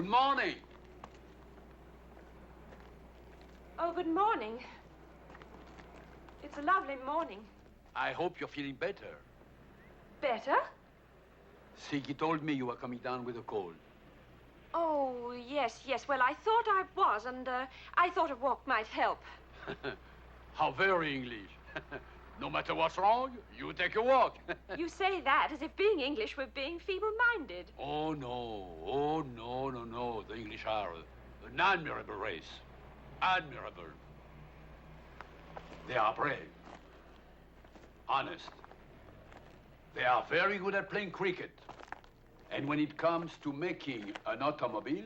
Good morning. Oh, good morning. It's a lovely morning. I hope you're feeling better. Better? Siggy told me you were coming down with a cold. Oh, yes. Well, I thought I was, and I thought a walk might help. How very English. No matter what's wrong, you take a walk. You say that as if being English were being feeble-minded. Oh, no. The English are an admirable race. Admirable. They are brave. Honest. They are very good at playing cricket. And when it comes to making an automobile,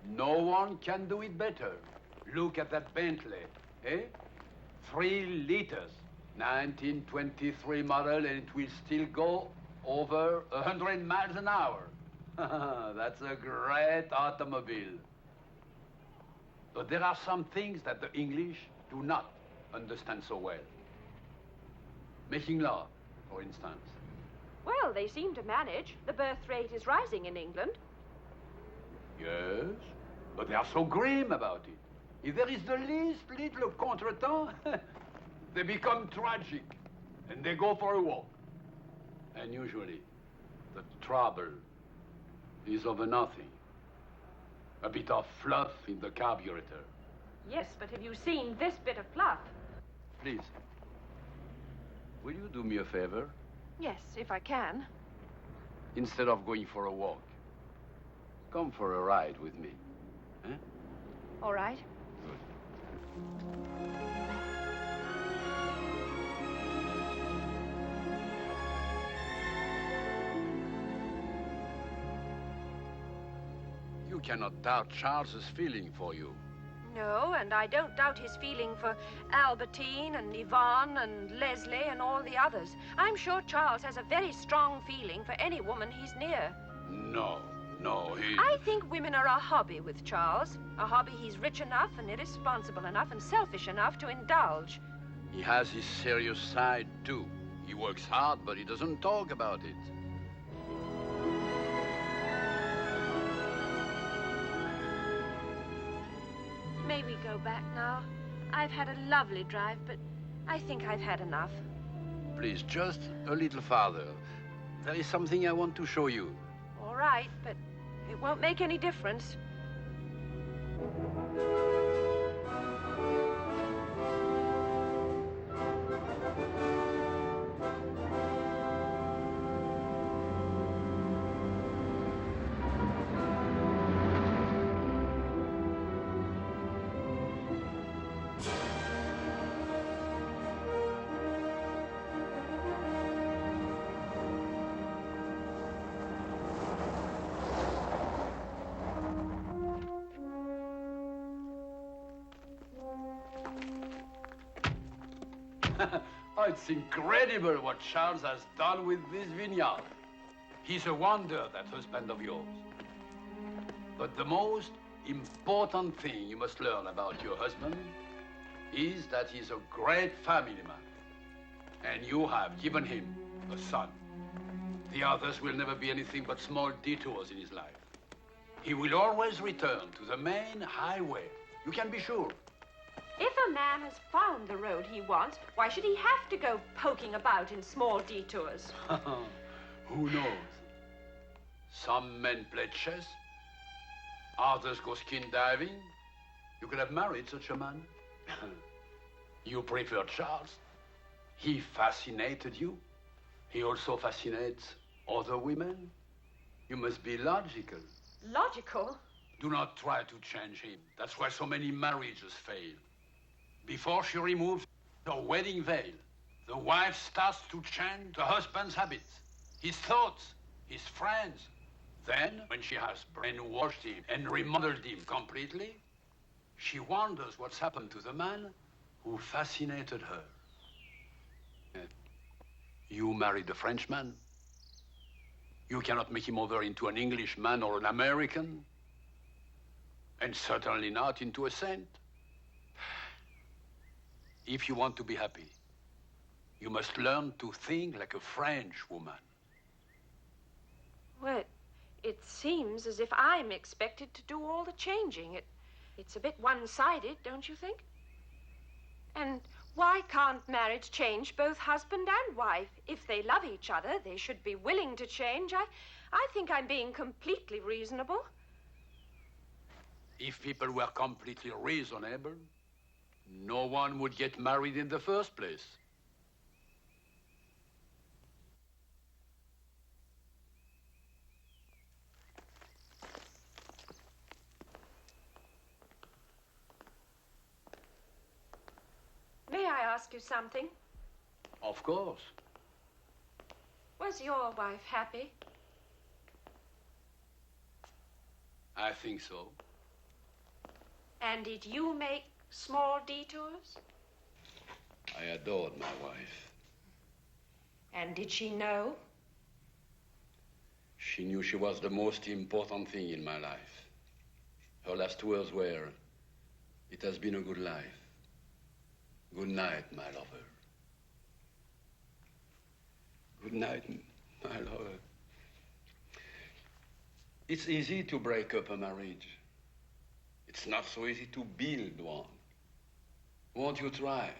no one can do it better. Look at that Bentley, eh? 3 liters, 1923 model, and it will still go over 100 miles an hour. That's a great automobile. But there are some things that the English do not understand so well. Making love, for instance. Well, they seem to manage. The birth rate is rising in England. Yes, but they are so grim about it. If there is the least little contretemps, they become tragic, and they go for a walk. And usually, the trouble is over nothing. A bit of fluff in the carburetor. Yes, but have you seen this bit of fluff? Please, will you do me a favor? Yes, if I can. Instead of going for a walk, come for a ride with me. Eh? All right. Good. You cannot doubt Charles's feeling for you. No, and I don't doubt his feeling for Albertine and Yvonne and Leslie and all the others. I'm sure Charles has a very strong feeling for any woman he's near. No, he... I think women are a hobby with Charles. A hobby he's rich enough and irresponsible enough and selfish enough to indulge. He has his serious side, too. He works hard, but he doesn't talk about it. May we go back now? I've had a lovely drive, but I think I've had enough. Please, just a little farther. There is something I want to show you. All right, but it won't make any difference. Oh, it's incredible what Charles has done with this vineyard. He's a wonder, that husband of yours. But the most important thing you must learn about your husband is that he's a great family man. And you have given him a son. The others will never be anything but small detours in his life. He will always return to the main highway. You can be sure. If a man has found the road he wants, why should he have to go poking about in small detours? Who knows? Some men play chess, others go skin diving. You could have married such a man. You prefer Charles. He fascinated you. He also fascinates other women. You must be logical. Logical? Do not try to change him. That's why so many marriages fail. Before she removes the wedding veil, the wife starts to change the husband's habits, his thoughts, his friends. Then, when she has brainwashed him and remodeled him completely, she wonders what's happened to the man who fascinated her. You married a Frenchman. You cannot make him over into an Englishman or an American, and certainly not into a saint. If you want to be happy, you must learn to think like a French woman. Well, It seems as if I'm expected to do all the changing. It's a bit one-sided, don't you think? And why can't marriage change both husband and wife? If they love each other, they should be willing to change. I think I'm being completely reasonable. If people were completely reasonable, no one would get married in the first place. May I ask you something? Of course. Was your wife happy? I think so. And did you make small detours? I adored my wife. And did she know? She knew she was the most important thing in my life. Her last words were, "It has been a good life. Good night, my lover." Good night, my lover. It's easy to break up a marriage. It's not so easy to build one. Won't you try?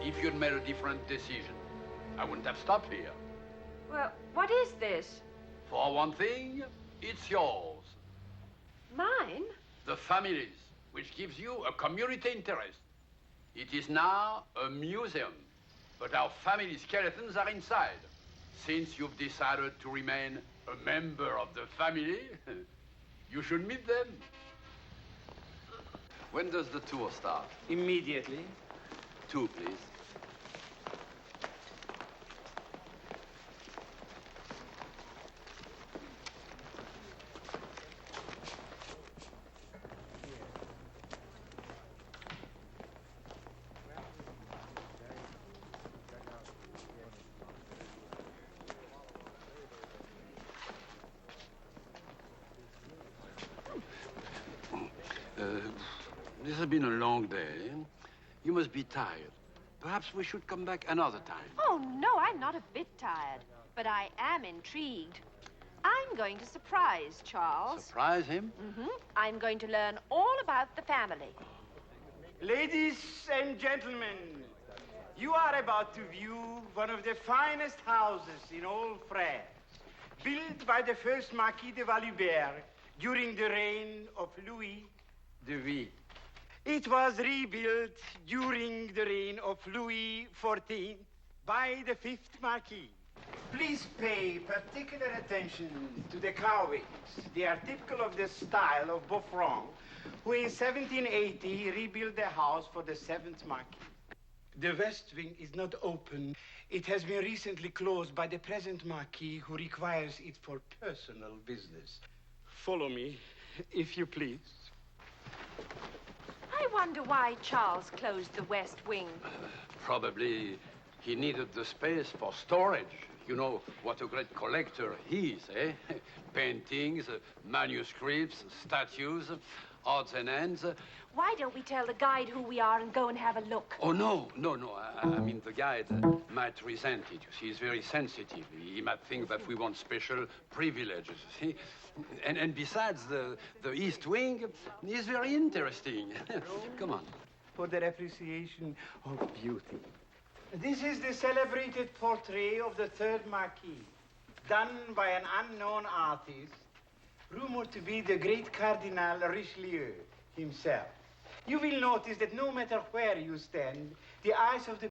If you'd made a different decision, I wouldn't have stopped here. Well, what is this? For one thing, it's yours. Mine? The family's, which gives you a community interest. It is now a museum, but our family skeletons are inside. Since you've decided to remain a member of the family, you should meet them. When does the tour start? Immediately. 2, please. This has been a long day. You must be tired. Perhaps we should come back another time. Oh, no, I'm not a bit tired. But I am intrigued. I'm going to surprise Charles. Surprise him? Mm-hmm. I'm going to learn all about the family. Ladies and gentlemen, you are about to view one of the finest houses in all France, built by the first Marquis de Valubert during the reign of Louis de Ville. It was rebuilt during the reign of Louis XIV by the 5th Marquis. Please pay particular attention to the carvings. They are typical of the style of Beaufort, who in 1780 rebuilt the house for the 7th Marquis. The west wing is not open. It has been recently closed by the present Marquis, who requires it for personal business. Follow me, if you please. I wonder why Charles closed the west wing. Probably he needed the space for storage. You know what a great collector he is, eh? Paintings, manuscripts, statues, odds and ends. Why don't we tell the guide who we are and go and have a look? Oh, no. I mean, the guide might resent it. You see, he's very sensitive. He might think that we want special privileges, you see? And besides, the East Wing is very interesting. Come on. For their appreciation of beauty. This is the celebrated portrait of the 3rd Marquis, done by an unknown artist, rumored to be the great Cardinal Richelieu himself. You will notice that no matter where you stand, the eyes of the